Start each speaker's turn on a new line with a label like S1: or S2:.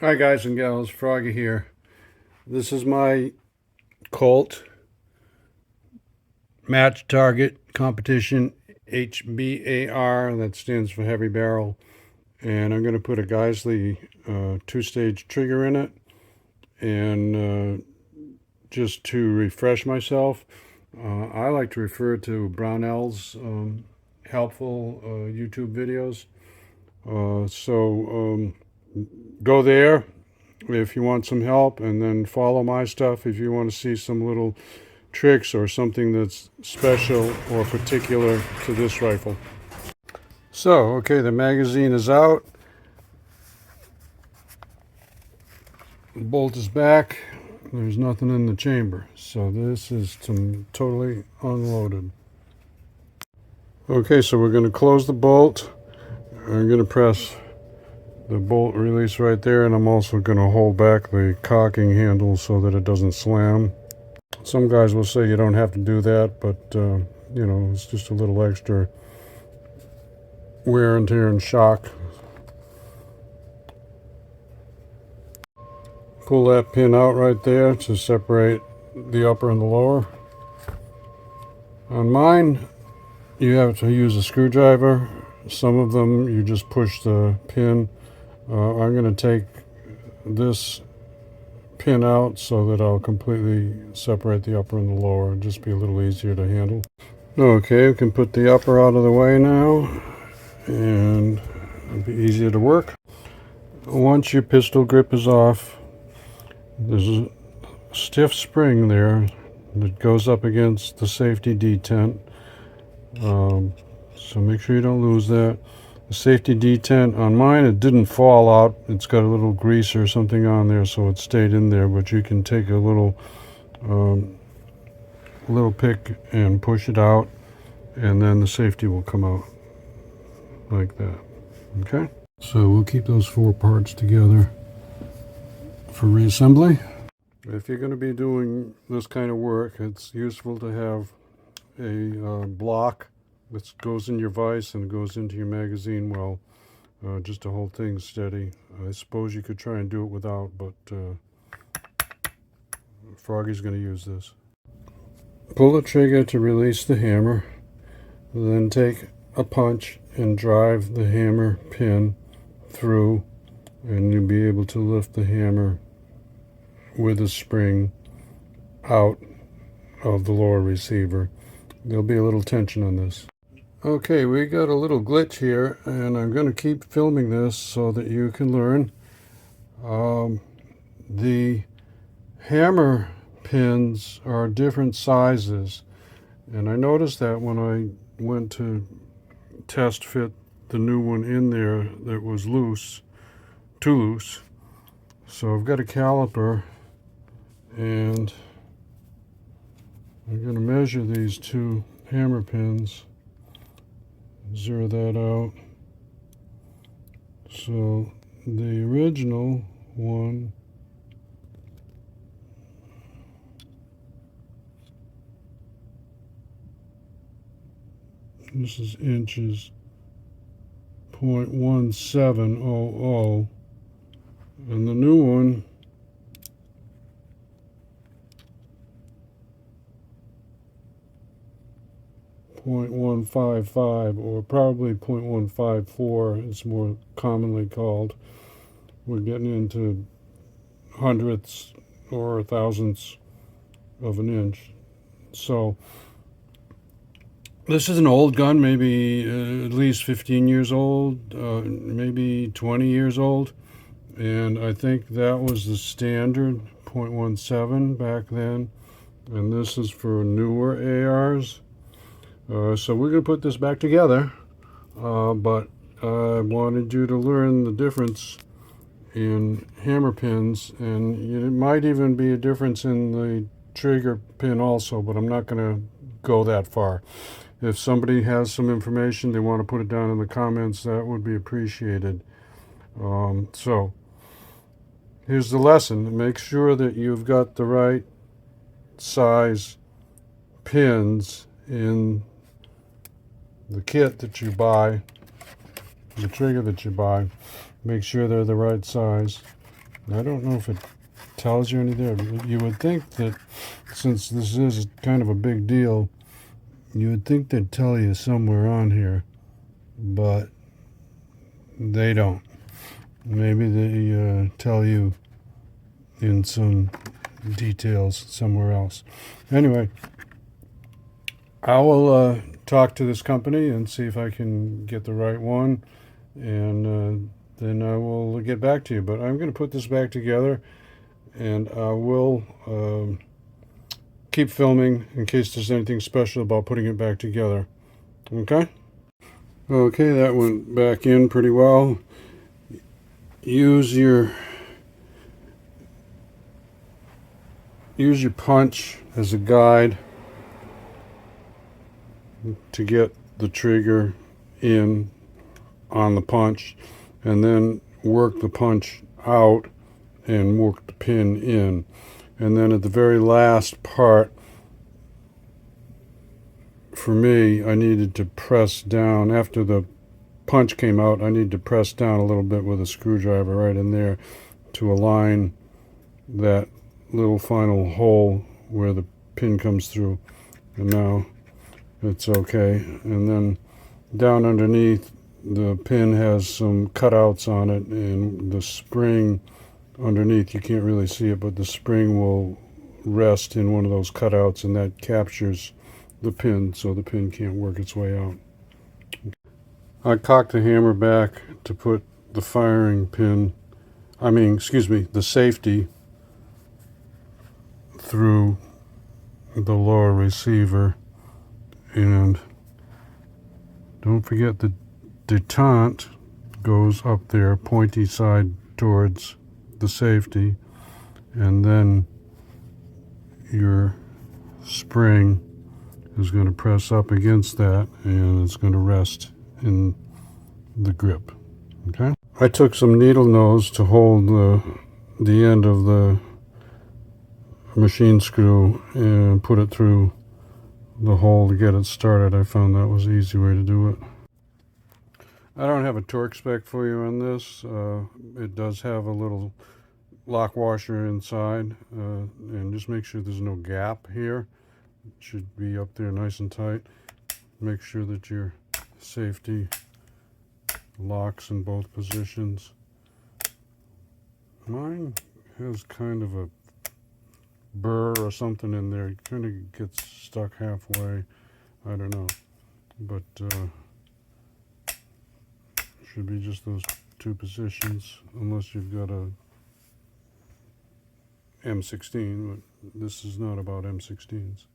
S1: Hi guys and gals, Froggy here. This is my Colt Match Target Competition HBAR, that stands for heavy barrel, and I'm going to put a Geisley two-stage trigger in it, and just to refresh myself, I like to refer to Brownell's helpful YouTube videos. So go there if you want some help, and then follow my stuff if you want to see some little tricks or something that's special or particular to this rifle. So, okay, the magazine is out. The bolt is back. There's nothing in the chamber. So this is totally unloaded. Okay, so we're going to close the bolt. I'm going to press the bolt release right there, and I'm also going to hold back the cocking handle so that it doesn't slam. Some guys will say you don't have to do that, but you know, it's just a little extra wear and tear and shock. Pull that pin out right there to separate the upper and the lower. On mine, you have to use a screwdriver. Some of them you just push the pin. I'm going to take this pin out so that I'll completely separate the upper and the lower. It'll just be a little easier to handle. Okay, we can put the upper out of the way now, and it'll be easier to work. Once your pistol grip is off, there's a stiff spring there that goes up against the safety detent. So make sure you don't lose that. The safety detent on mine, it didn't fall out. It's got a little grease or something on there, so it stayed in there. But you can take a little pick and push it out, and then the safety will come out like that. Okay, so we'll keep those four parts together for reassembly. If you're going to be doing this kind of work, it's useful to have a block that goes in your vise and goes into your magazine well, just to hold things steady. I suppose you could try and do it without, but Froggy's going to use this. Pull the trigger to release the hammer, then take a punch and drive the hammer pin through, and you'll be able to lift the hammer with a spring out of the lower receiver. There'll be a little tension on this. Okay, we got a little glitch here, and I'm going to keep filming this so that you can learn. The hammer pins are different sizes, and I noticed that when I went to test fit the new one in there that was loose, too loose. So I've got a caliper, and I'm going to measure these two hammer pins, zero that out. So the original one this is inches, 0.1700, and the new one .155, or probably .154 is more commonly called. We're getting into hundredths or thousandths of an inch. So this is an old gun, maybe at least 15 years old, maybe 20 years old, and I think that was the standard .17 back then, and this is for newer ARs. So we're going to put this back together, but I wanted you to learn the difference in hammer pins, and it might even be a difference in the trigger pin also, but I'm not going to go that far. If somebody has some information they want to put it down in the comments, that would be appreciated. So here's the lesson. Make sure that you've got the right size pins in the kit that you buy, the trigger that you buy. Make sure they're the right size. I don't know if it tells you any there. You would think that since this is kind of a big deal, you would think they'd tell you somewhere on here, but they don't. Maybe they tell you in some details somewhere else. Anyway, I will talk to this company and see if I can get the right one, and then I will get back to you. But I'm going to put this back together, and I will keep filming in case there's anything special about putting it back together. Okay? Okay, that went back in pretty well. Use your punch as a guide to get the trigger in on the punch, and then work the punch out and work the pin in. And then at the very last part, for me, I needed to press down. After the punch came out, I needed to press down a little bit with a screwdriver right in there to align that little final hole where the pin comes through. And now it's okay. And then down underneath, the pin has some cutouts on it, and the spring underneath, you can't really see it, but the spring will rest in one of those cutouts, and that captures the pin so the pin can't work its way out. I cocked the hammer back to put the firing pin, the safety through the lower receiver, and don't forget the detente goes up there, pointy side towards the safety, and then your spring is going to press up against that, and it's going to rest in the grip. Okay? I took some needle nose to hold the end of the machine screw and put it through the hole to get it started. I found that was the easy way to do it. I don't have a torque spec for you on this. It does have a little lock washer inside, and just make sure there's no gap here. It should be up there nice and tight. Make sure that your safety locks in both positions. Mine has kind of a burr or something in there. It kind of gets stuck halfway. I don't know, but should be just those two positions, unless you've got a M16, but this is not about M16s.